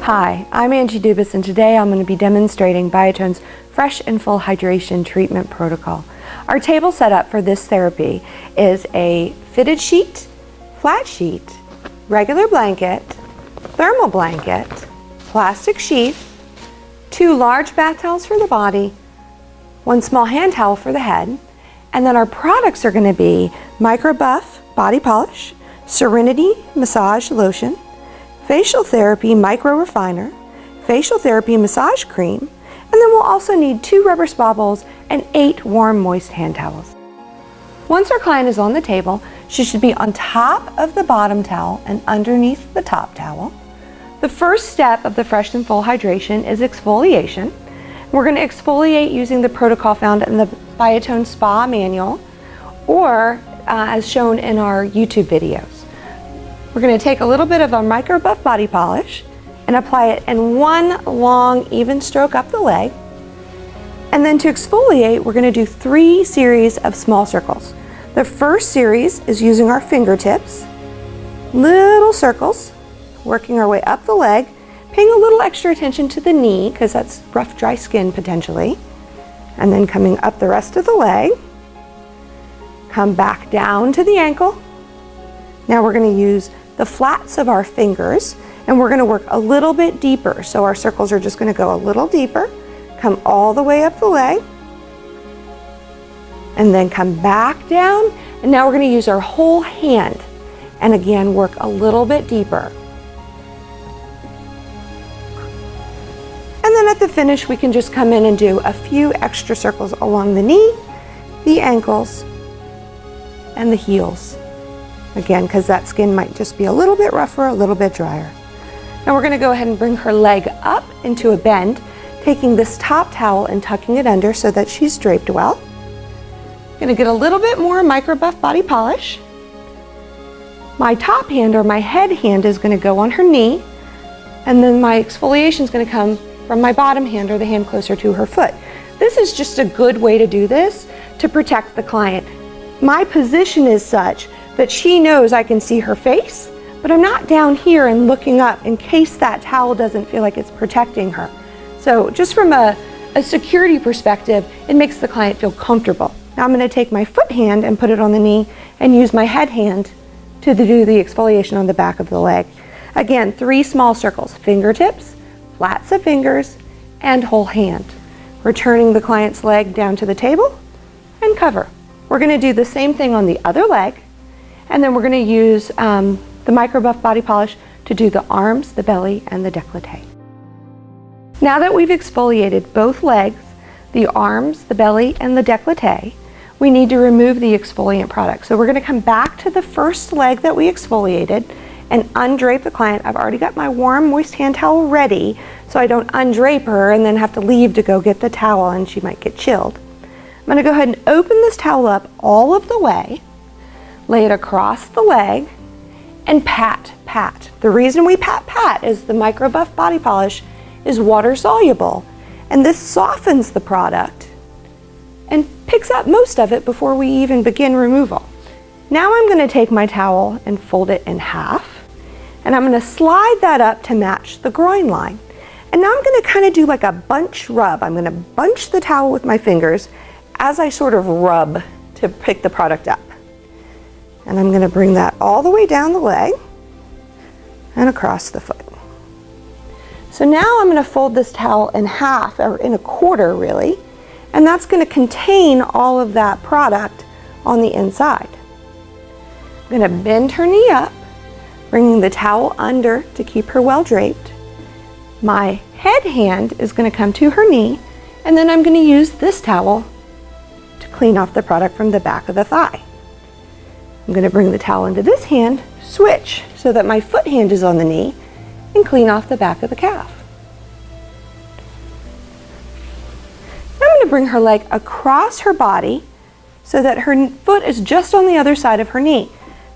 Hi, I'm Angie Dubas, and today I'm going to be demonstrating Biotone's Fresh and Full Hydration Treatment Protocol. Our table setup for this therapy is a fitted sheet, flat sheet, regular blanket, thermal blanket, plastic sheath, 2 large bath towels for the body, 1 small hand towel for the head, and then our products are going to be Micro Buff Body Polish, Serenity Massage Lotion, Facial Therapy Micro Refiner, Facial Therapy Massage Cream, and then we'll also need 2 rubber spa bowls and 8 warm moist hand towels. Once our client is on the table, she should be on top of the bottom towel and underneath the top towel. The first step of the Fresh and Full Hydration is exfoliation. We're going to exfoliate using the protocol found in the Biotone Spa Manual or as shown in our YouTube videos. We're going to take a little bit of our Micro Buff Body Polish and apply it in 1 long even stroke up the leg. And then to exfoliate, we're going to do 3 series of small circles. The first series is using our fingertips, little circles, working our way up the leg, paying a little extra attention to the knee because that's rough, dry skin potentially, and then coming up the rest of the leg, come back down to the ankle. Now we're going to use the flats of our fingers and we're going to work a little bit deeper. So our circles are just going to go a little deeper, come all the way up the leg, and then come back down. And now we're going to use our whole hand and again work a little bit deeper. And then at the finish, we can just come in and do a few extra circles along the knee, the ankles, and the heels. Again, because that skin might just be a little bit rougher, a little bit drier. Now we're going to go ahead and bring her leg up into a bend, taking this top towel and tucking it under so that she's draped well. Going to get a little bit more Micro Buff Body Polish. My top hand or my head hand is going to go on her knee, and then my exfoliation is going to come from my bottom hand or the hand closer to her foot. This is just a good way to do this to protect the client. My position is such that she knows I can see her face, but I'm not down here and looking up in case that towel doesn't feel like it's protecting her. So just from a security perspective, it makes the client feel comfortable. Now I'm going to take my foot hand and put it on the knee and use my head hand to do the exfoliation on the back of the leg. Again, 3 small circles, fingertips, flats of fingers, and whole hand. Returning the client's leg down to the table and cover. We're going to do the same thing on the other leg, and then we're going to use the Micro Buff Body Polish to do the arms, the belly, and the décolleté. Now that we've exfoliated both legs, the arms, the belly, and the décolleté, we need to remove the exfoliant product. So we're going to come back to the first leg that we exfoliated and undrape the client. I've already got my warm, moist hand towel ready, so I don't undrape her and then have to leave to go get the towel and she might get chilled. I'm going to go ahead and open this towel up all of the way, lay it across the leg, and pat, pat. The reason we pat, pat is the Micro Buff Body Polish is water soluble, and this softens the product and picks up most of it before we even begin removal. Now I'm going to take my towel and fold it in half, and I'm going to slide that up to match the groin line. And now I'm going to kind of do like a bunch rub. I'm going to bunch the towel with my fingers as I sort of rub to pick the product up. And I'm going to bring that all the way down the leg and across the foot. So now I'm going to fold this towel in half, or in a quarter really, and that's going to contain all of that product on the inside. I'm going to bend her knee up, bringing the towel under to keep her well draped. My head hand is going to come to her knee, and then I'm going to use this towel to clean off the product from the back of the thigh. I'm going to bring the towel into this hand, switch so that my foot hand is on the knee, and clean off the back of the calf. Now I'm going to bring her leg across her body so that her foot is just on the other side of her knee.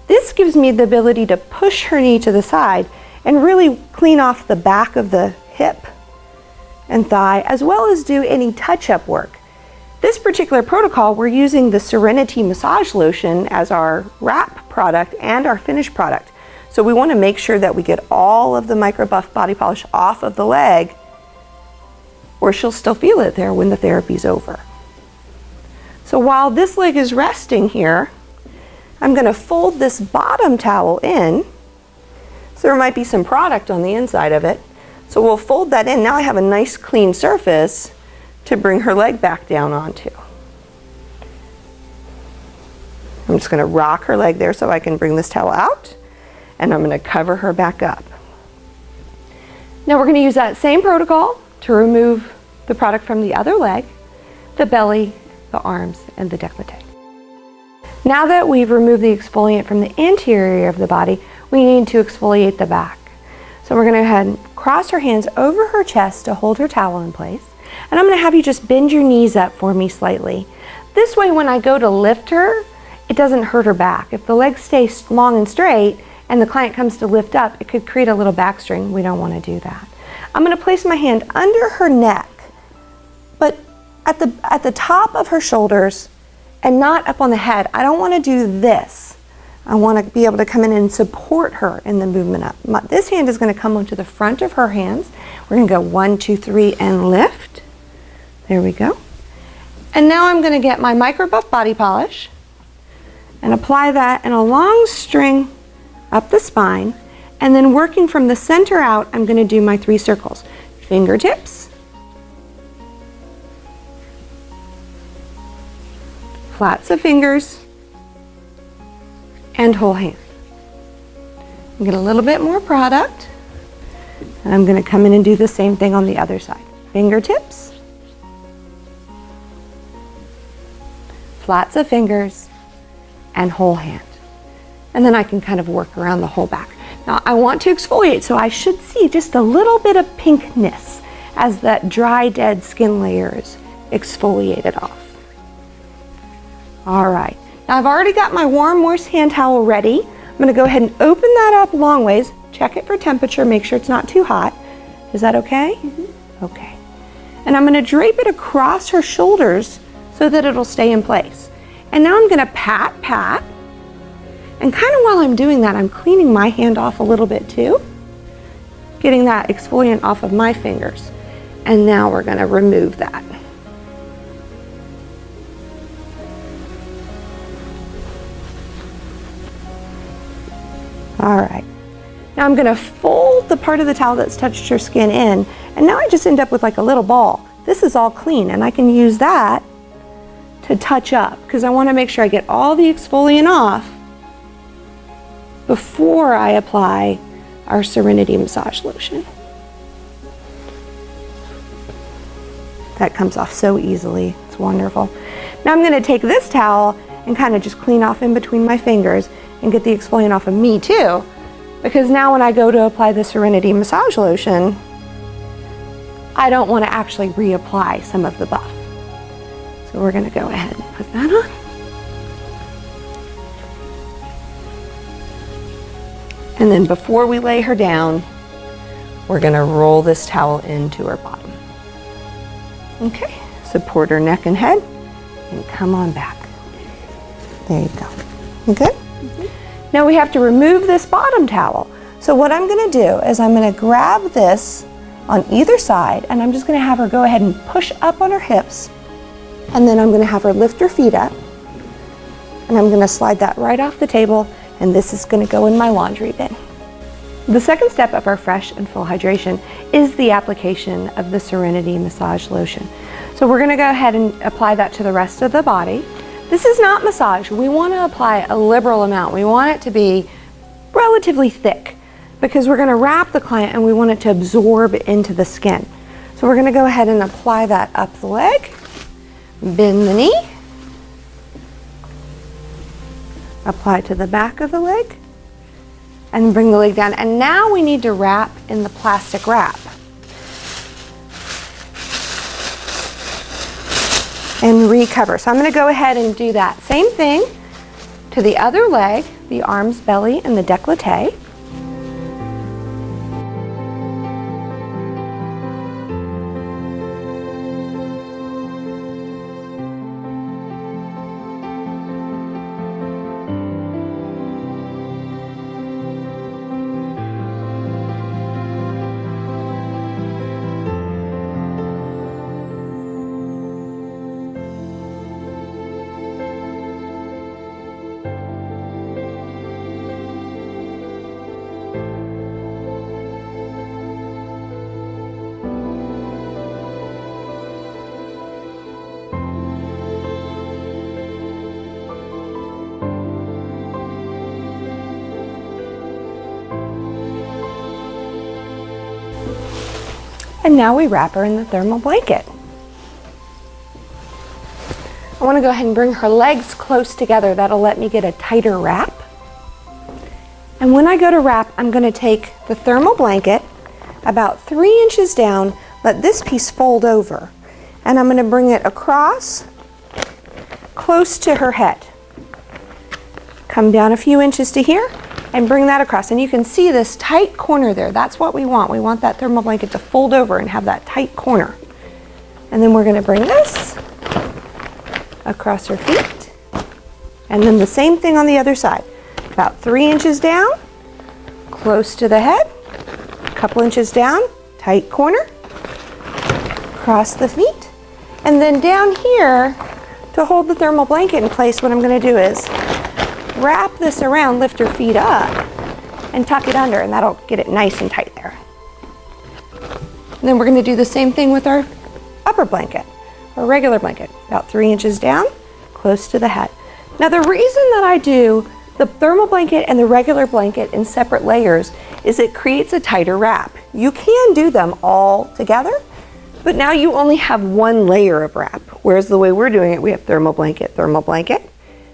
This gives me the ability to push her knee to the side and really clean off the back of the hip and thigh, as well as do any touch-up work. This particular protocol, we're using the Serenity Massage Lotion as our wrap product and our finish product. So we want to make sure that we get all of the micro buff body polish off of the leg, or she'll still feel it there when the therapy's over. So while this leg is resting here, I'm going to fold this bottom towel in. So there might be some product on the inside of it. So we'll fold that in. Now I have a nice clean surface to bring her leg back down onto. I'm just going to rock her leg there so I can bring this towel out, and I'm going to cover her back up. Now we're going to use that same protocol to remove the product from the other leg, the belly, the arms, and the décolleté. Now that we've removed the exfoliant from the interior of the body, we need to exfoliate the back. So we're going to go ahead and cross her hands over her chest to hold her towel in place. And I'm going to have you just bend your knees up for me slightly. This way when I go to lift her, it doesn't hurt her back. If the legs stay long and straight and the client comes to lift up, it could create a little back strain. We don't want to do that. I'm going to place my hand under her neck, but at the top of her shoulders and not up on the head. I don't want to do this. I want to be able to come in and support her in the movement up. This hand is going to come onto the front of her hands. We're going to go 1, 2, 3 and lift. There we go. And now I'm going to get my Micro Buff body polish and apply that in a long string up the spine. And then working from the center out, I'm going to do my 3 circles. Fingertips, flats of fingers, and whole hand. Get a little bit more product, and I'm going to come in and do the same thing on the other side. Fingertips, flats of fingers, and whole hand. And then I can kind of work around the whole back. Now I want to exfoliate, so I should see just a little bit of pinkness as that dry, dead skin layer is exfoliated off. All right, now I've already got my warm, moist hand towel ready. I'm gonna go ahead and open that up long ways, check it for temperature, make sure it's not too hot. Is that okay? Mm-hmm. Okay. And I'm gonna drape it across her shoulders so that it'll stay in place. And now I'm gonna pat. And kind of while I'm doing that, I'm cleaning my hand off a little bit too, getting that exfoliant off of my fingers. And now we're gonna remove that. All right, now I'm gonna fold the part of the towel that's touched her skin in, and now I just end up with like a little ball. This is all clean, and I can use that to touch up, because I wanna make sure I get all the exfoliant off before I apply our Serenity Massage Lotion. That comes off so easily, it's wonderful. Now I'm gonna take this towel and kind of just clean off in between my fingers and get the exfoliant off of me too, because now when I go to apply the Serenity Massage Lotion, I don't want to actually reapply some of the buff. So we're going to go ahead and put that on. And then before we lay her down, we're going to roll this towel into her bottom. Okay, support her neck and head and come on back. There you go. You good? Now we have to remove this bottom towel. So what I'm going to do is I'm going to grab this on either side, and I'm just going to have her go ahead and push up on her hips, and then I'm going to have her lift her feet up, and I'm going to slide that right off the table, and this is going to go in my laundry bin. The second step of our fresh and full hydration is the application of the Serenity Massage Lotion. So we're going to go ahead and apply that to the rest of the body. This is not massage. We want to apply a liberal amount. We want it to be relatively thick because we're going to wrap the client and we want it to absorb into the skin. So we're going to go ahead and apply that up the leg, bend the knee, apply to the back of the leg, and bring the leg down. And now we need to wrap in the plastic wrap. And recover. So I'm going to go ahead and do that same thing to the other leg, the arms, belly, and the décolleté. And now we wrap her in the thermal blanket. I want to go ahead and bring her legs close together. That'll let me get a tighter wrap. And when I go to wrap, I'm going to take the thermal blanket about 3 inches down, let this piece fold over, and I'm going to bring it across close to her head. Come down a few inches to here and bring that across. And you can see this tight corner there. That's what we want. We want that thermal blanket to fold over and have that tight corner. And then we're going to bring this across her feet. And then the same thing on the other side. About 3 inches down, close to the head, a couple inches down, tight corner, across the feet. And then down here, to hold the thermal blanket in place, what I'm going to do is wrap this around, lift her feet up, and tuck it under, and that'll get it nice and tight there. And then we're going to do the same thing with our upper blanket, or regular blanket, about 3 inches down, close to the head. Now the reason that I do the thermal blanket and the regular blanket in separate layers is it creates a tighter wrap. You can do them all together, but now you only have one layer of wrap, whereas the way we're doing it, we have thermal blanket,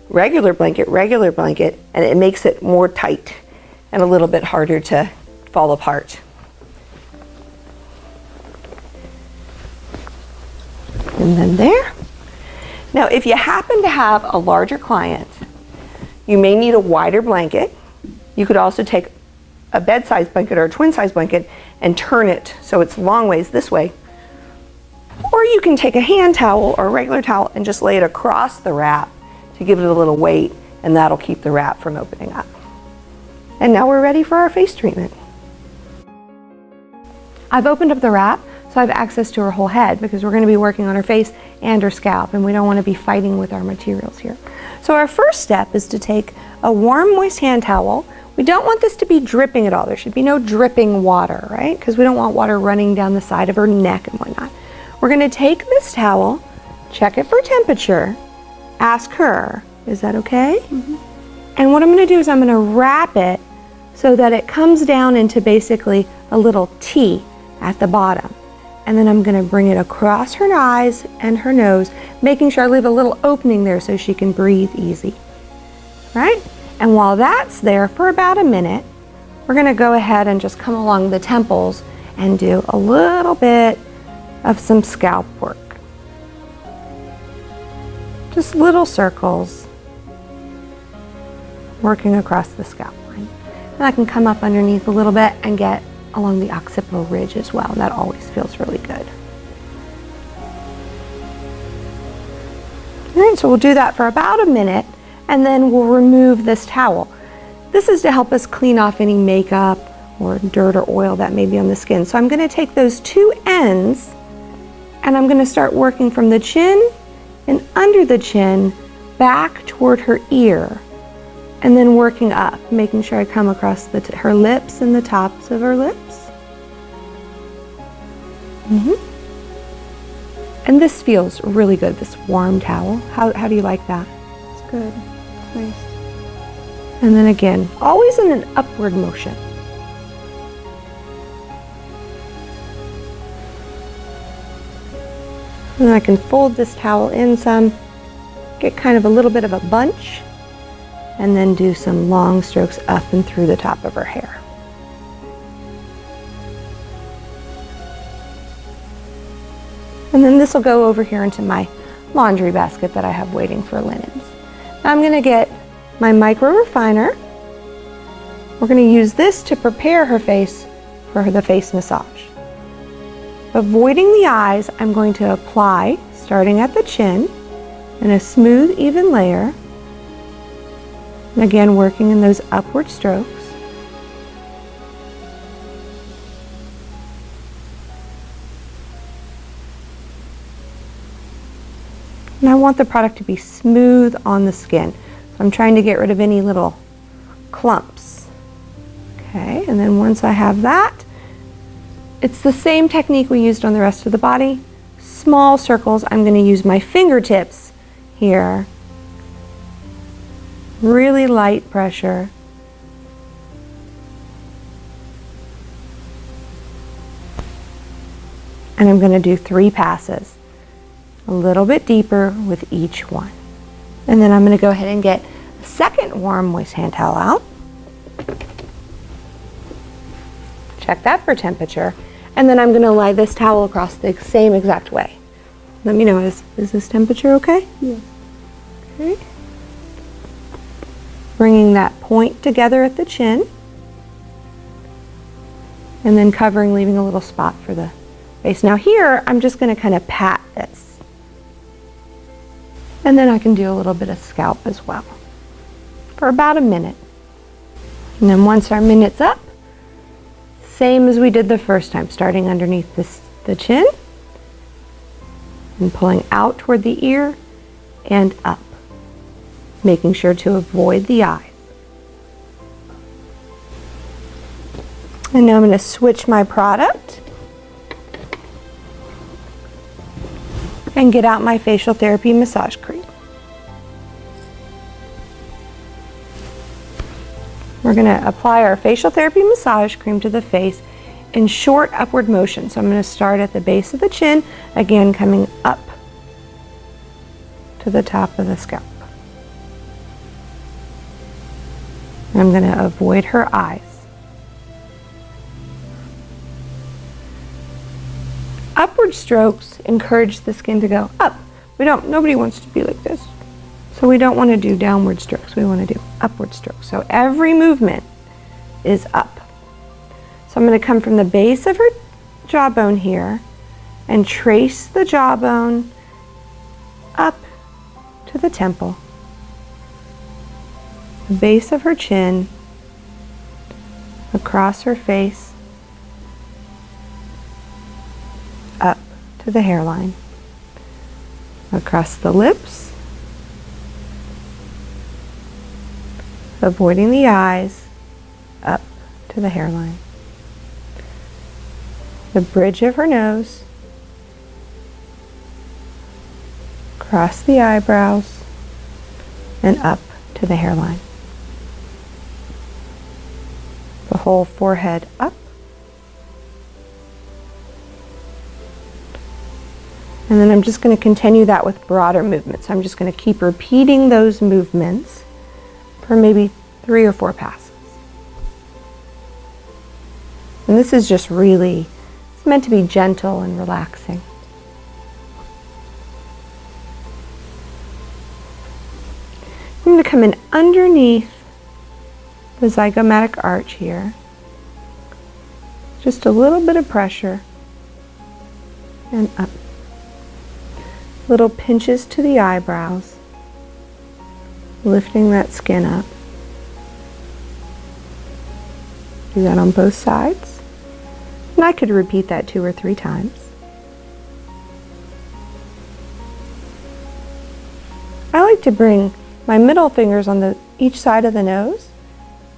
regular blanket, and it makes it more tight and a little bit harder to fall apart. And then there. Now, if you happen to have a larger client, you may need a wider blanket. You could also take a bed-size blanket or a twin-size blanket and turn it so it's long ways this way. Or you can take a hand towel or a regular towel and just lay it across the wrap to give it a little weight, and that'll keep the wrap from opening up. And now we're ready for our face treatment. I've opened up the wrap so I have access to her whole head because we're going to be working on her face and her scalp, and we don't want to be fighting with our materials here. So our first step is to take a warm, moist hand towel. We don't want this to be dripping at all. There should be no dripping water, right? Because we don't want water running down the side of her neck and whatnot. We're going to take this towel, check it for temperature, ask her, is that okay? Mm-hmm. And what I'm going to do is I'm going to wrap it so that it comes down into basically a little T at the bottom. And then I'm going to bring it across her eyes and her nose, making sure I leave a little opening there so she can breathe easy. Right? And while that's there for about a minute, we're going to go ahead and just come along the temples and do a little bit of some scalp work. Just little circles working across the scalp line. And I can come up underneath a little bit and get along the occipital ridge as well. That always feels really good. All right, so we'll do that for about a minute, and then we'll remove this towel. This is to help us clean off any makeup or dirt or oil that may be on the skin. So I'm going to take those two ends and I'm going to start working from the chin and under the chin back toward her ear, and then working up, making sure I come across her lips and the tops of her lips. Mm-hmm. And this feels really good, this warm towel. How do you like that? It's good. It's nice. And then again, always in an upward motion. And then I can fold this towel in some, get kind of a little bit of a bunch, and then do some long strokes up and through the top of her hair. And then this will go over here into my laundry basket that I have waiting for linens. Now I'm going to get my micro refiner. We're going to use this to prepare her face for the face massage. Avoiding the eyes, I'm going to apply, starting at the chin, in a smooth, even layer. And again, working in those upward strokes. And I want the product to be smooth on the skin. So I'm trying to get rid of any little clumps. Okay, and then once I have that, it's the same technique we used on the rest of the body. Small circles. I'm going to use my fingertips here. Really light pressure. And I'm going to do 3 passes, a little bit deeper with each one. And then I'm going to go ahead and get a second warm moist hand towel out. Check that for temperature. And then I'm going to lay this towel across the same exact way. Let me know, is this temperature okay? Yeah. Okay. Bringing that point together at the chin. And then covering, leaving a little spot for the base. Now here, I'm just going to kind of pat this. And then I can do a little bit of scalp as well for about a minute. And then once our minute's up, same as we did the first time, starting underneath the chin and pulling out toward the ear and up, making sure to avoid the eyes. And now I'm going to switch my product and get out my facial therapy massage cream. We're going to apply our facial therapy massage cream to the face in short upward motion. So I'm going to start at the base of the chin, again coming up to the top of the scalp. And I'm going to avoid her eyes. Upward strokes encourage the skin to go up. Nobody wants to be like this. So we don't want to do downward strokes. We want to do upward strokes. So every movement is up. So I'm going to come from the base of her jawbone here and trace the jawbone up to the temple, the base of her chin, across her face, up to the hairline, across the lips, avoiding the eyes, up to the hairline, the bridge of her nose, across the eyebrows, and up to the hairline. The whole forehead up. And then I'm just going to continue that with broader movements. I'm just going to keep repeating those movements for maybe 3 or 4 passes. And this is just really, it's meant to be gentle and relaxing. I'm going to come in underneath the zygomatic arch here. Just a little bit of pressure and up. Little pinches to the eyebrows, lifting that skin up. Do that on both sides. And I could repeat that 2 or 3 times. I like to bring my middle fingers on each side of the nose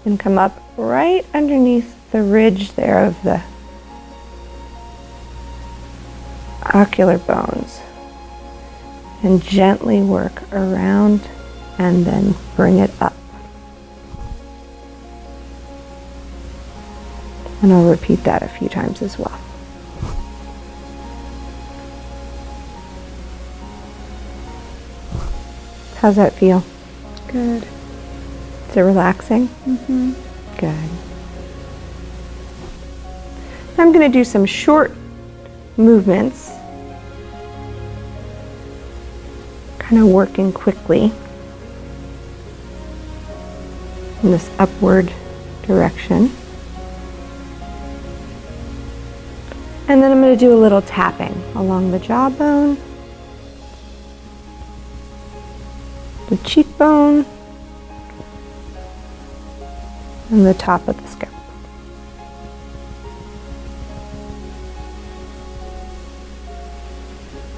and come up right underneath the ridge there of the ocular bones and gently work around and then bring it up. And I'll repeat that a few times as well. How's that feel? Good. Is it relaxing? Mm-hmm. Good. I'm going to do some short movements, kind of working quickly in this upward direction. And then I'm going to do a little tapping along the jawbone, the cheekbone, and the top of the scalp.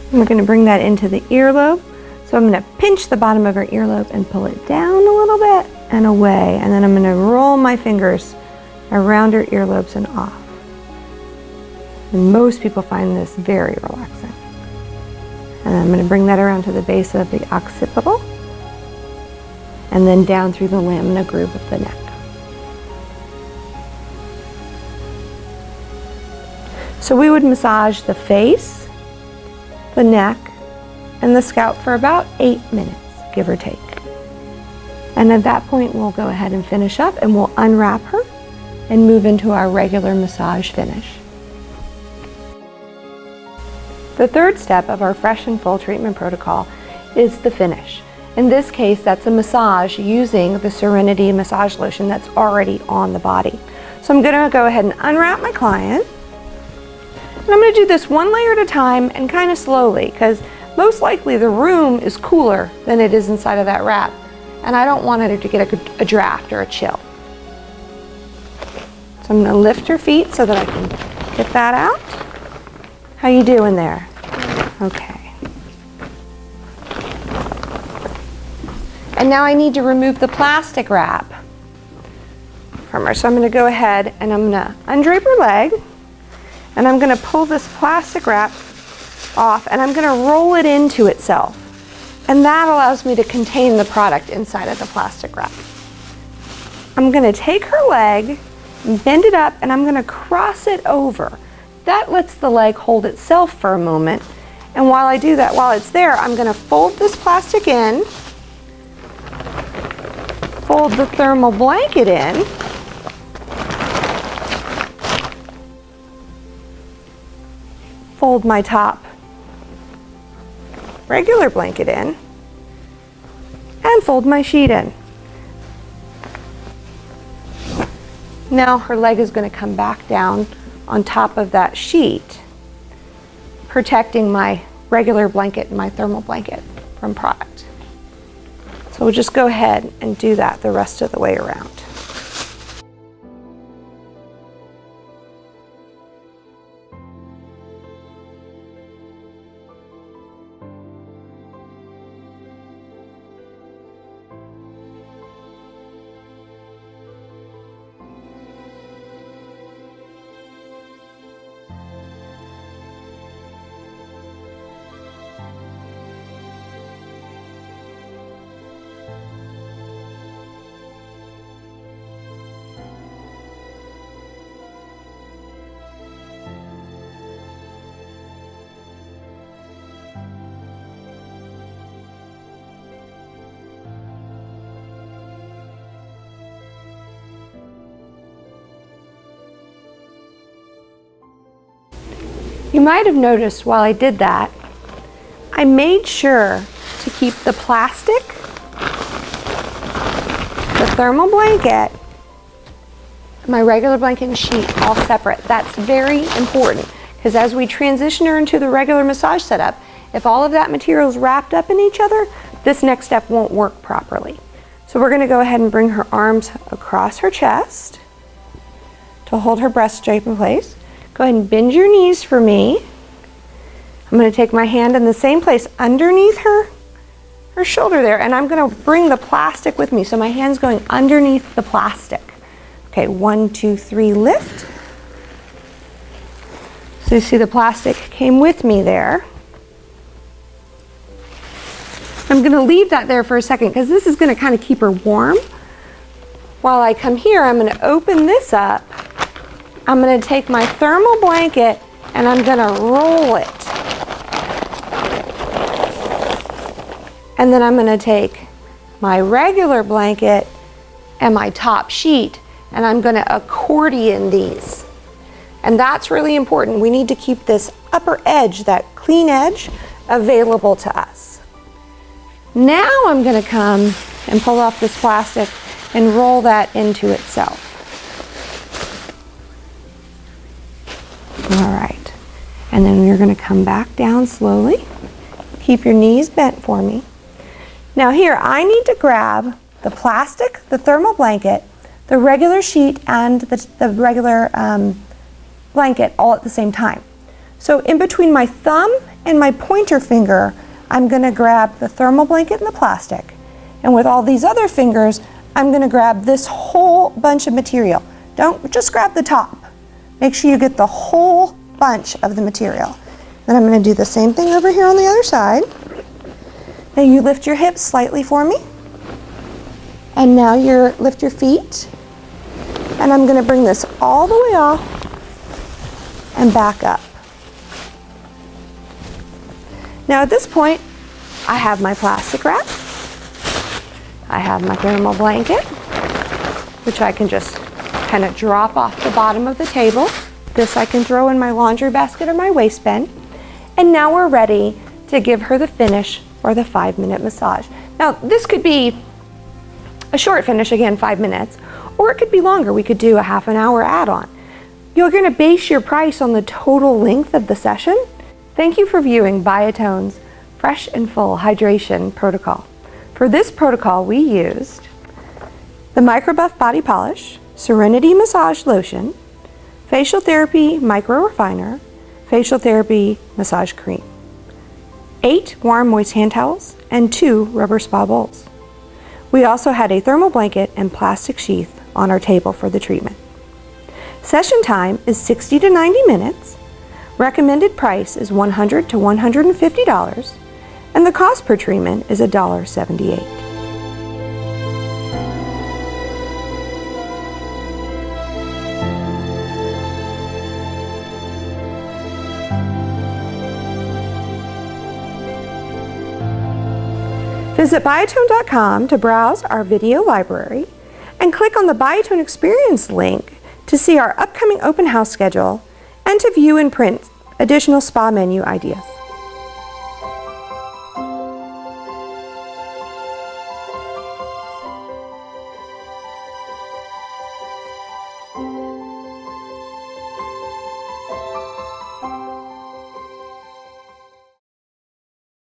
And we're going to bring that into the earlobe. So I'm going to pinch the bottom of her earlobe and pull it down a little bit and away. And then I'm going to roll my fingers around her earlobes and off. And most people find this very relaxing. And I'm going to bring that around to the base of the occipital and then down through the lamina groove of the neck. So we would massage the face, the neck, and the scalp for about 8 minutes, give or take. And at that point, we'll go ahead and finish up, and we'll unwrap her and move into our regular massage finish. The third step of our fresh and full treatment protocol is the finish. In this case, that's a massage using the Serenity massage lotion that's already on the body. So I'm gonna go ahead and unwrap my client. And I'm gonna do this one layer at a time and kind of slowly, because most likely the room is cooler than it is inside of that wrap. And I don't want her to get a draft or a chill. So I'm gonna lift her feet so that I can get that out. How you doing there? Okay. And now I need to remove the plastic wrap from her. So I'm gonna go ahead and I'm gonna undrape her leg, and I'm gonna pull this plastic wrap off, and I'm gonna roll it into itself. And that allows me to contain the product inside of the plastic wrap. I'm gonna take her leg, bend it up, and I'm gonna cross it over. That lets the leg hold itself for a moment. And while I do that, while it's there, I'm gonna fold this plastic in, fold the thermal blanket in, fold my top regular blanket in, and fold my sheet in. Now her leg is going to come back down on top of that sheet, protecting my regular blanket and my thermal blanket from product. So we'll just go ahead and do that the rest of the way around. You might have noticed while I did that, I made sure to keep the plastic, the thermal blanket, my regular blanket and sheet all separate. That's very important, because as we transition her into the regular massage setup, if all of that material is wrapped up in each other, this next step won't work properly. So we're going to go ahead and bring her arms across her chest to hold her breast straight in place. Go ahead and bend your knees for me. I'm going to take my hand in the same place underneath her shoulder there, and I'm going to bring the plastic with me. So my hand's going underneath the plastic. Okay, 1, 2, 3, lift. So you see the plastic came with me there. I'm going to leave that there for a second, because this is going to kind of keep her warm. While I come here, I'm going to open this up. I'm going to take my thermal blanket and I'm going to roll it. And then I'm going to take my regular blanket and my top sheet, and I'm going to accordion these. And that's really important. We need to keep this upper edge, that clean edge, available to us. Now I'm going to come and pull off this plastic and roll that into itself. All right, and then you're going to come back down slowly. Keep your knees bent for me. Now here, I need to grab the plastic, the thermal blanket, the regular sheet, and the regular blanket all at the same time. So in between my thumb and my pointer finger, I'm going to grab the thermal blanket and the plastic. And with all these other fingers, I'm going to grab this whole bunch of material. Don't just grab the top. Make sure you get the whole bunch of the material. Then I'm going to do the same thing over here on the other side. Now you lift your hips slightly for me. And now lift your feet. And I'm going to bring this all the way off. and back up. Now at this point, I have my plastic wrap. I have my thermal blanket, which I can just kind of drop off the bottom of the table. This I can throw in my laundry basket or my waistband. And now we're ready to give her the finish or the 5-minute massage. Now this could be a short finish, again 5 minutes, or it could be longer. We could do a half an hour add-on. You're going to base your price on the total length of the session. Thank you for viewing Biotone's Fresh and Full Hydration Protocol. For this protocol we used the Microbuff Body Polish, Serenity Massage Lotion, Facial Therapy Micro Refiner, Facial Therapy Massage Cream, 8 warm moist hand towels, and 2 rubber spa bowls. We also had a thermal blanket and plastic sheath on our table for the treatment. Session time is 60 to 90 minutes. Recommended price is $100 to $150, and the cost per treatment is $1.78. Visit Biotone.com to browse our video library and click on the Biotone Experience link to see our upcoming open house schedule and to view and print additional spa menu ideas.